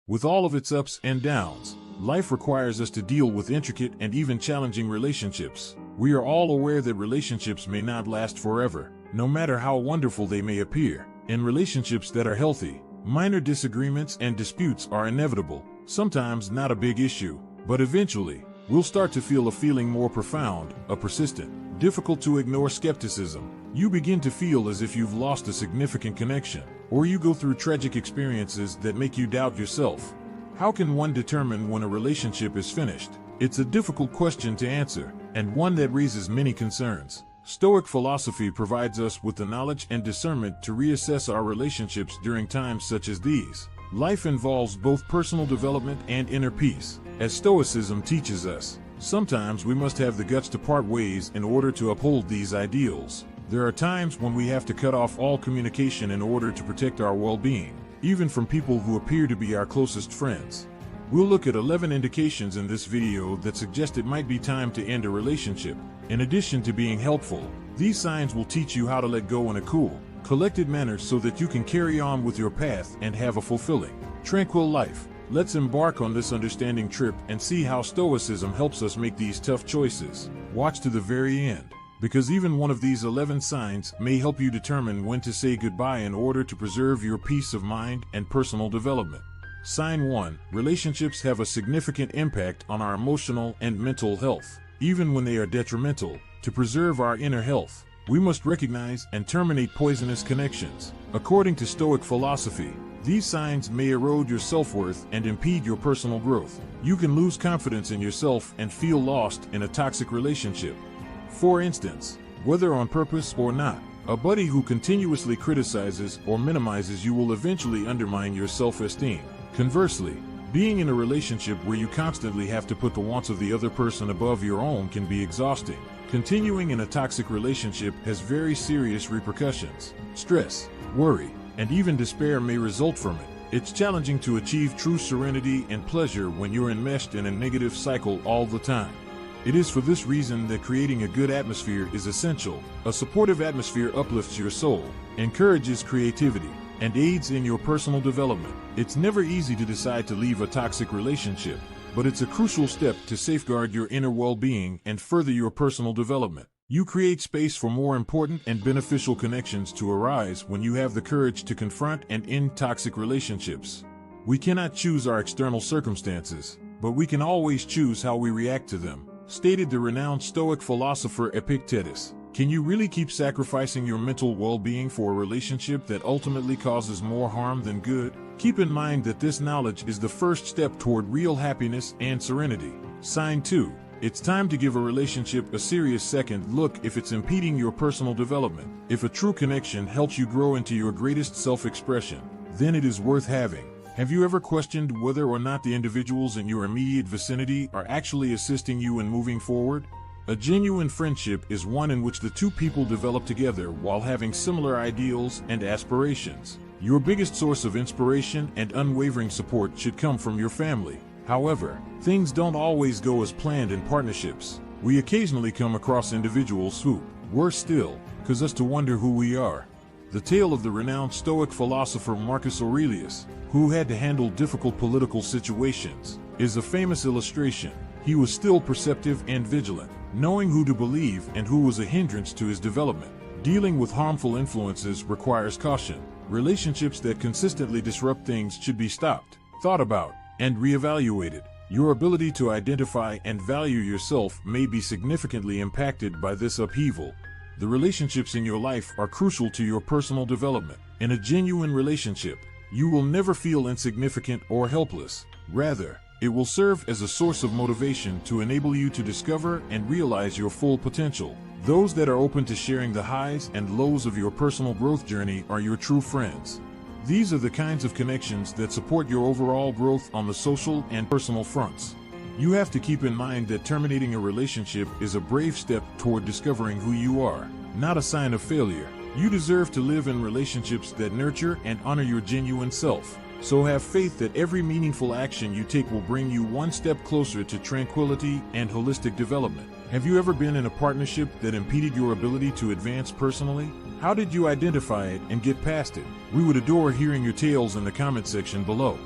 With all of its ups and downs, life requires us to deal with intricate and even challenging relationships. We are all aware that relationships may not last forever, no matter how wonderful they may appear. In relationships that are healthy, minor disagreements and disputes are inevitable, sometimes not a big issue, but eventually, we'll start to feel a feeling more profound, a persistent, difficult to ignore skepticism. You begin to feel as if you've lost a significant connection, or you go through tragic experiences that make you doubt yourself. How can one determine when a relationship is finished? It's a difficult question to answer, and one that raises many concerns. Stoic philosophy provides us with the knowledge and discernment to reassess our relationships during times such as these. Life involves both personal development and inner peace. As Stoicism teaches us, sometimes we must have the guts to part ways in order to uphold these ideals. There are times when we have to cut off all communication in order to protect our well-being, even from people who appear to be our closest friends. We'll look at 11 indications in this video that suggest it might be time to end a relationship. In addition to being helpful, these signs will teach you how to let go in a cool, collected manner so that you can carry on with your path and have a fulfilling, tranquil life. Let's embark on this understanding trip and see how Stoicism helps us make these tough choices. Watch to the very end, because even one of these 11 signs may help you determine when to say goodbye in order to preserve your peace of mind and personal development. Sign 1. Relationships have a significant impact on our emotional and mental health. Even when they are detrimental, to preserve our inner health, we must recognize and terminate poisonous connections. According to Stoic philosophy, these signs may erode your self-worth and impede your personal growth. You can lose confidence in yourself and feel lost in a toxic relationship. For instance, whether on purpose or not, a buddy who continuously criticizes or minimizes you will eventually undermine your self-esteem. Conversely, being in a relationship where you constantly have to put the wants of the other person above your own can be exhausting. Continuing in a toxic relationship has very serious repercussions. Stress, worry, and even despair may result from it. It's challenging to achieve true serenity and pleasure when you're enmeshed in a negative cycle all the time. It is for this reason that creating a good atmosphere is essential. A supportive atmosphere uplifts your soul, encourages creativity, and aids in your personal development. It's never easy to decide to leave a toxic relationship, but it's a crucial step to safeguard your inner well-being and further your personal development. You create space for more important and beneficial connections to arise when you have the courage to confront and end toxic relationships. We cannot choose our external circumstances, but we can always choose how we react to them, stated the renowned Stoic philosopher Epictetus. Can you really keep sacrificing your mental well-being for a relationship that ultimately causes more harm than good? Keep in mind that this knowledge is the first step toward real happiness and serenity. Sign 2. It's time to give a relationship a serious second look if it's impeding your personal development. If a true connection helps you grow into your greatest self-expression, then it is worth having. Have you ever questioned whether or not the individuals in your immediate vicinity are actually assisting you in moving forward? A genuine friendship is one in which the two people develop together while having similar ideals and aspirations. Your biggest source of inspiration and unwavering support should come from your family. However, things don't always go as planned in partnerships. We occasionally come across individuals who, worse still, cause us to wonder who we are. The tale of the renowned Stoic philosopher Marcus Aurelius, who had to handle difficult political situations, is a famous illustration. He was still perceptive and vigilant, knowing who to believe and who was a hindrance to his development. Dealing with harmful influences requires caution. Relationships that consistently disrupt things should be stopped, thought about, and reevaluated. Your ability to identify and value yourself may be significantly impacted by this upheaval. The relationships in your life are crucial to your personal development. In a genuine relationship, you will never feel insignificant or helpless. Rather, it will serve as a source of motivation to enable you to discover and realize your full potential. Those that are open to sharing the highs and lows of your personal growth journey are your true friends. These are the kinds of connections that support your overall growth on the social and personal fronts. You have to keep in mind that terminating a relationship is a brave step toward discovering who you are, not a sign of failure. You deserve to live in relationships that nurture and honor your genuine self. So have faith that every meaningful action you take will bring you one step closer to tranquility and holistic development. Have you ever been in a partnership that impeded your ability to advance personally? How did you identify it and get past it? We would adore hearing your tales in the comment section below.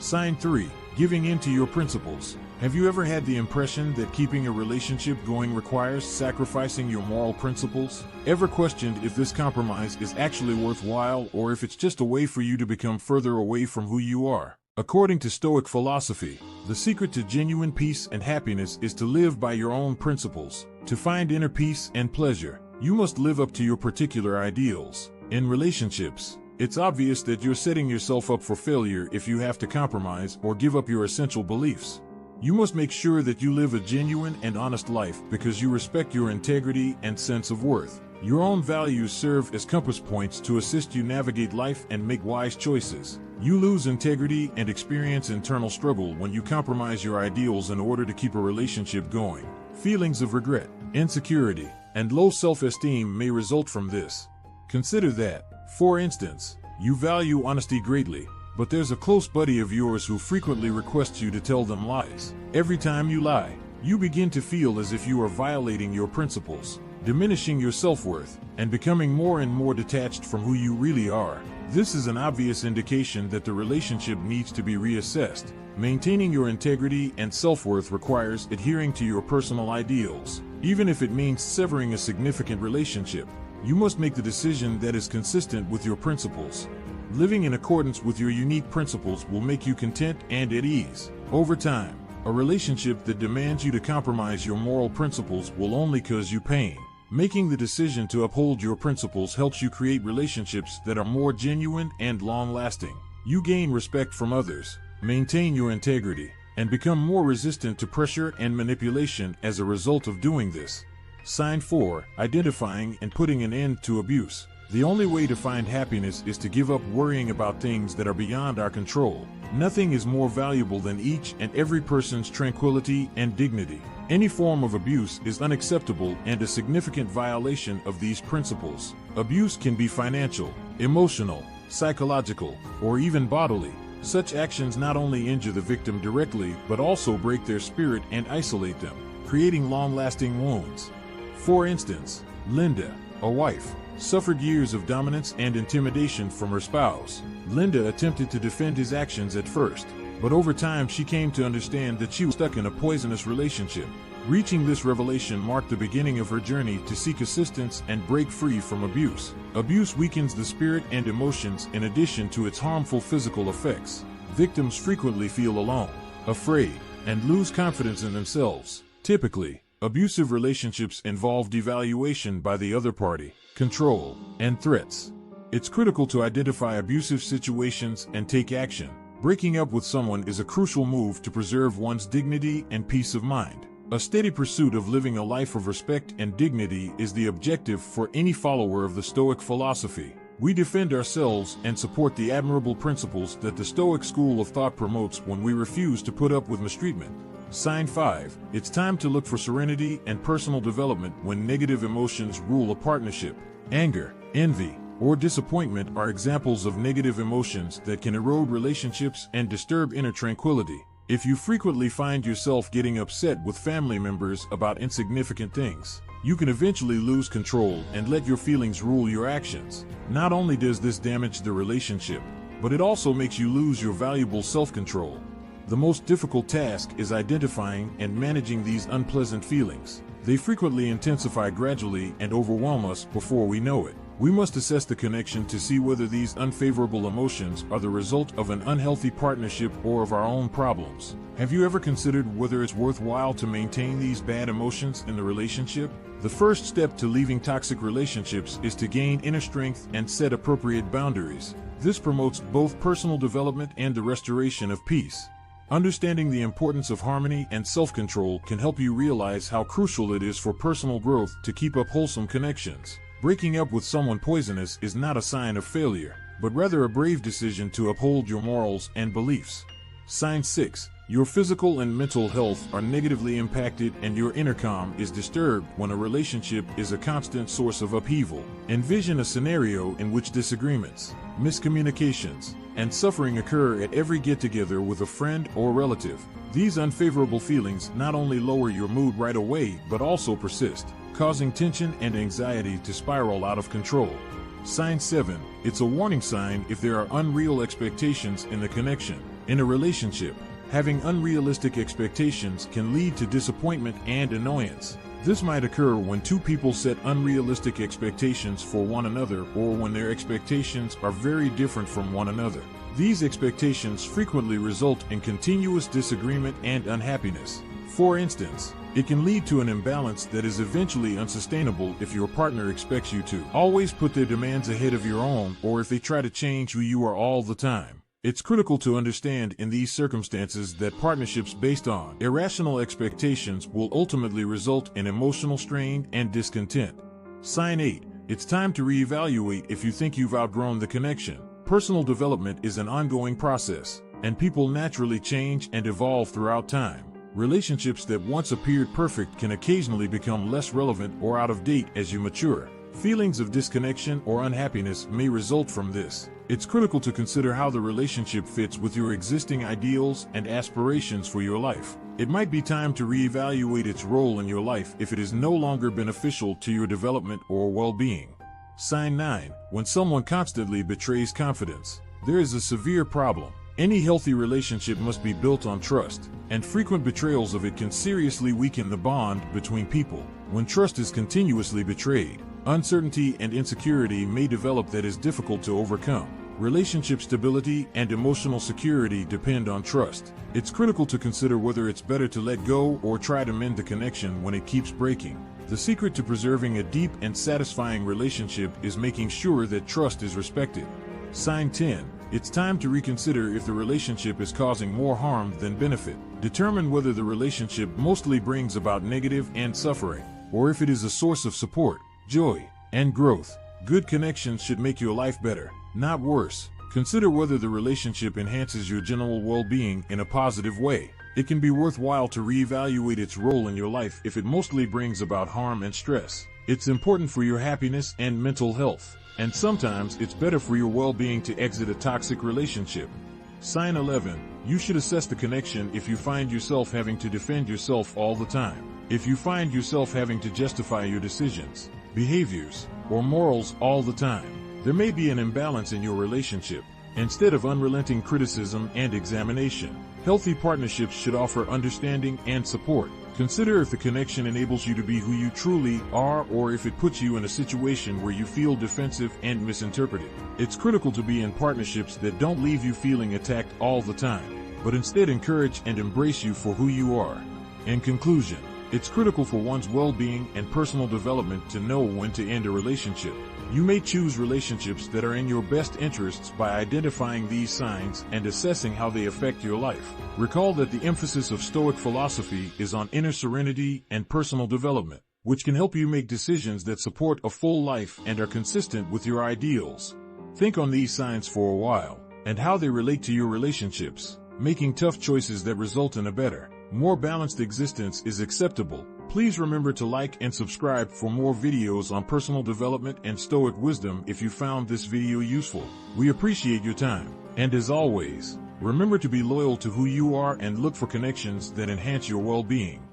Sign 3. Giving in to your principles. Have you ever had the impression that keeping a relationship going requires sacrificing your moral principles? Ever questioned if this compromise is actually worthwhile or if it's just a way for you to become further away from who you are? According to Stoic philosophy, the secret to genuine peace and happiness is to live by your own principles. To find inner peace and pleasure, you must live up to your particular ideals. In relationships, it's obvious that you're setting yourself up for failure if you have to compromise or give up your essential beliefs. You must make sure that you live a genuine and honest life because you respect your integrity and sense of worth. Your own values serve as compass points to assist you navigate life and make wise choices. You lose integrity and experience internal struggle when you compromise your ideals in order to keep a relationship going. Feelings of regret, insecurity, and low self-esteem may result from this. Consider that, for instance, you value honesty greatly, but there's a close buddy of yours who frequently requests you to tell them lies. Every time you lie, you begin to feel as if you are violating your principles, diminishing your self-worth, and becoming more and more detached from who you really are. This is an obvious indication that the relationship needs to be reassessed. Maintaining your integrity and self-worth requires adhering to your personal ideals. Even if it means severing a significant relationship, you must make the decision that is consistent with your principles. Living in accordance with your unique principles will make you content and at ease. Over time, a relationship that demands you to compromise your moral principles will only cause you pain. Making the decision to uphold your principles helps you create relationships that are more genuine and long-lasting. You gain respect from others, maintain your integrity, and become more resistant to pressure and manipulation as a result of doing this. Sign 4. Identifying and putting an end to abuse. The only way to find happiness is to give up worrying about things that are beyond our control. Nothing is more valuable than each and every person's tranquility and dignity. Any form of abuse is unacceptable and a significant violation of these principles. Abuse can be financial, emotional, psychological, or even bodily. Such actions not only injure the victim directly but also break their spirit and isolate them, creating long-lasting wounds. For instance, Linda, a wife, suffered years of dominance and intimidation from her spouse. Linda attempted to defend his actions at first, but over time she came to understand that she was stuck in a poisonous relationship. Reaching this revelation marked the beginning of her journey to seek assistance and break free from abuse. Abuse weakens the spirit and emotions in addition to its harmful physical effects. Victims frequently feel alone, afraid, and lose confidence in themselves. Typically, abusive relationships involve devaluation by the other party, control, and threats. It's critical to identify abusive situations and take action. Breaking up with someone is a crucial move to preserve one's dignity and peace of mind. A steady pursuit of living a life of respect and dignity is the objective for any follower of the Stoic philosophy. We defend ourselves and support the admirable principles that the Stoic school of thought promotes when we refuse to put up with mistreatment. Sign 5. It's time to look for serenity and personal development when negative emotions rule a partnership. Anger, envy, or disappointment are examples of negative emotions that can erode relationships and disturb inner tranquility. If you frequently find yourself getting upset with family members about insignificant things, you can eventually lose control and let your feelings rule your actions. Not only does this damage the relationship, but it also makes you lose your valuable self-control. The most difficult task is identifying and managing these unpleasant feelings. They frequently intensify gradually and overwhelm us before we know it. We must assess the connection to see whether these unfavorable emotions are the result of an unhealthy partnership or of our own problems. Have you ever considered whether it's worthwhile to maintain these bad emotions in the relationship? The first step to leaving toxic relationships is to gain inner strength and set appropriate boundaries. This promotes both personal development and the restoration of peace. Understanding the importance of harmony and self-control can help you realize how crucial it is for personal growth to keep up wholesome connections. Breaking up with someone poisonous is not a sign of failure, but rather a brave decision to uphold your morals and beliefs. Sign 6. Your physical and mental health are negatively impacted and your inner calm is disturbed when a relationship is a constant source of upheaval. Envision a scenario in which disagreements, miscommunications, and suffering occur at every get-together with a friend or relative. These unfavorable feelings not only lower your mood right away but also persist, causing tension and anxiety to spiral out of control. Sign 7. It's a warning sign if there are unreal expectations in the connection. In a relationship, having unrealistic expectations can lead to disappointment and annoyance. This might occur when two people set unrealistic expectations for one another or when their expectations are very different from one another. These expectations frequently result in continuous disagreement and unhappiness. For instance, it can lead to an imbalance that is eventually unsustainable if your partner expects you to always put their demands ahead of your own, or if they try to change who you are all the time. It's critical to understand in these circumstances that partnerships based on irrational expectations will ultimately result in emotional strain and discontent. Sign 8. It's time to reevaluate if you think you've outgrown the connection. Personal development is an ongoing process, and people naturally change and evolve throughout time. Relationships that once appeared perfect can occasionally become less relevant or out of date as you mature. Feelings of disconnection or unhappiness may result from this. It's critical to consider how the relationship fits with your existing ideals and aspirations for your life. It might be time to reevaluate its role in your life if it is no longer beneficial to your development or well-being. Sign 9. When someone constantly betrays confidence, there is a severe problem. Any healthy relationship must be built on trust, and frequent betrayals of it can seriously weaken the bond between people. When trust is continuously betrayed, uncertainty and insecurity may develop that is difficult to overcome. Relationship stability and emotional security depend on trust. It's critical to consider whether it's better to let go or try to mend the connection when it keeps breaking. The secret to preserving a deep and satisfying relationship is making sure that trust is respected. Sign 10. It's time to reconsider if the relationship is causing more harm than benefit. Determine whether the relationship mostly brings about negative and suffering, or if it is a source of support, joy, and growth. Good connections should make your life better, not worse. Consider whether the relationship enhances your general well-being in a positive way. It can be worthwhile to reevaluate its role in your life if it mostly brings about harm and stress. It's important for your happiness and mental health, and sometimes it's better for your well-being to exit a toxic relationship. Sign 11. You should assess the connection if you find yourself having to defend yourself all the time. If you find yourself having to justify your decisions, behaviors, or morals all the time, there may be an imbalance in your relationship. Instead of unrelenting criticism and examination, healthy partnerships should offer understanding and support. Consider if the connection enables you to be who you truly are or if it puts you in a situation where you feel defensive and misinterpreted. It's critical to be in partnerships that don't leave you feeling attacked all the time, but instead encourage and embrace you for who you are. In conclusion, it's critical for one's well-being and personal development to know when to end a relationship. You may choose relationships that are in your best interests by identifying these signs and assessing how they affect your life. Recall that the emphasis of Stoic philosophy is on inner serenity and personal development, which can help you make decisions that support a full life and are consistent with your ideals. Think on these signs for a while and how they relate to your relationships. Making tough choices that result in a better, more balanced existence is acceptable. Please remember to like and subscribe for more videos on personal development and Stoic wisdom if you found this video useful. We appreciate your time. And as always, remember to be loyal to who you are and look for connections that enhance your well-being.